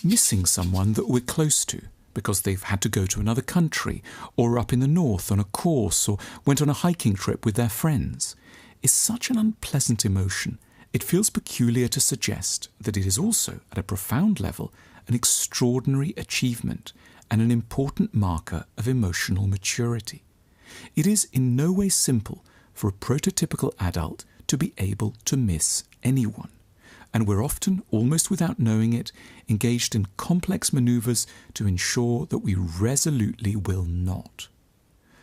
Missing someone that we're close to because they've had to go to another country or up in the north on a course or went on a hiking trip with their friends is such an unpleasant emotion. It feels peculiar to suggest that it is also, at a profound level, an extraordinary achievement and an important marker of emotional maturity. It is in no way simple for a prototypical adult to be able to miss anyone, and we're often, almost without knowing it, engaged in complex manoeuvres to ensure that we resolutely will not.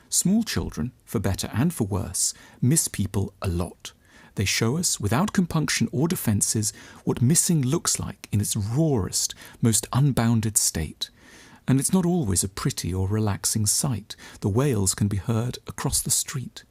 Small children, for better and for worse, miss people a lot. They show us, without compunction or defences, what missing looks like in its rawest, most unbounded state. And it's not always a pretty or relaxing sight. The wails can be heard across the street.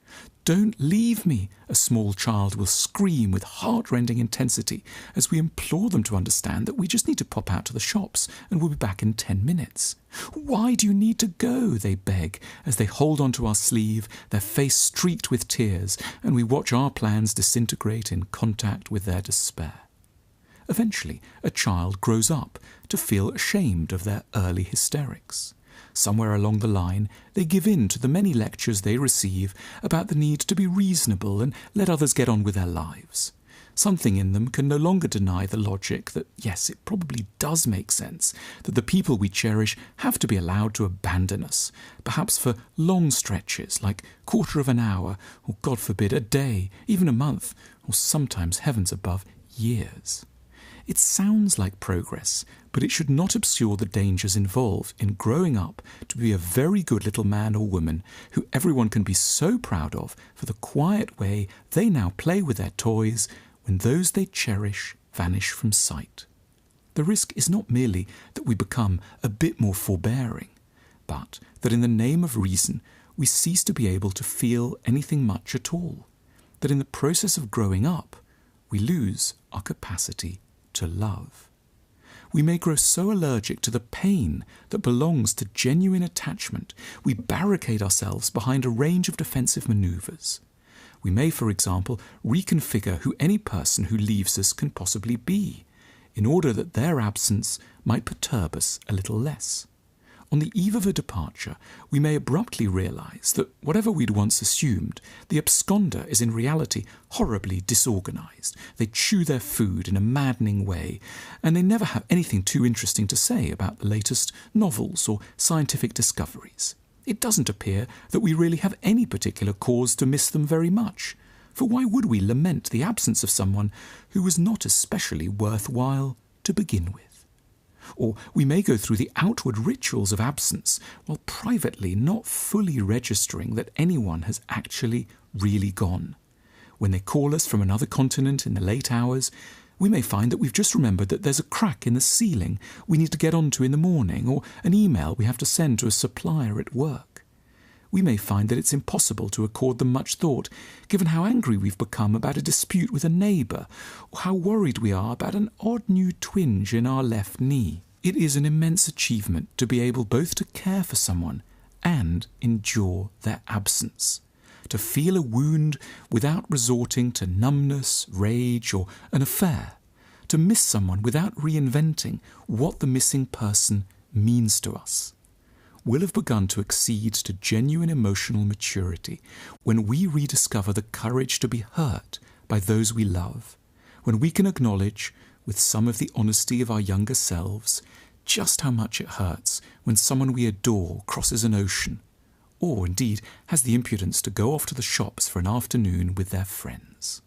"Don't leave me," a small child will scream with heart-rending intensity as we implore them to understand that we just need to pop out to the shops and we'll be back in 10 minutes. "Why do you need to go?" they beg as they hold onto our sleeve, their face streaked with tears, and we watch our plans disintegrate in contact with their despair. Eventually, a child grows up to feel ashamed of their early hysterics. Somewhere along the line, they give in to the many lectures they receive about the need to be reasonable and let others get on with their lives. Something in them can no longer deny the logic that, yes, it probably does make sense that the people we cherish have to be allowed to abandon us, perhaps for long stretches, like quarter of an hour, or God forbid, a day, even a month, or sometimes, heavens above, years. It sounds like progress, but it should not obscure the dangers involved in growing up to be a very good little man or woman who everyone can be so proud of for the quiet way they now play with their toys when those they cherish vanish from sight. The risk is not merely that we become a bit more forbearing, but that in the name of reason we cease to be able to feel anything much at all, that in the process of growing up we lose our capacity to love. We may grow so allergic to the pain that belongs to genuine attachment, we barricade ourselves behind a range of defensive manoeuvres. We may, for example, reconfigure who any person who leaves us can possibly be, in order that their absence might perturb us a little less. On the eve of a departure, we may abruptly realise that whatever we'd once assumed, the absconder is in reality horribly disorganised. They chew their food in a maddening way, and they never have anything too interesting to say about the latest novels or scientific discoveries. It doesn't appear that we really have any particular cause to miss them very much, for why would we lament the absence of someone who was not especially worthwhile to begin with? Or we may go through the outward rituals of absence while privately not fully registering that anyone has actually really gone. When they call us from another continent in the late hours, we may find that we've just remembered that there's a crack in the ceiling we need to get onto in the morning, or an email we have to send to a supplier at work. We may find that it's impossible to accord them much thought, given how angry we've become about a dispute with a neighbour, or how worried we are about an odd new twinge in our left knee. It is an immense achievement to be able both to care for someone and endure their absence, to feel a wound without resorting to numbness, rage, or an affair, to miss someone without reinventing what the missing person means to us. We'll have begun to accede to genuine emotional maturity when we rediscover the courage to be hurt by those we love, when we can acknowledge, with some of the honesty of our younger selves, just how much it hurts when someone we adore crosses an ocean, or indeed has the impudence to go off to the shops for an afternoon with their friends.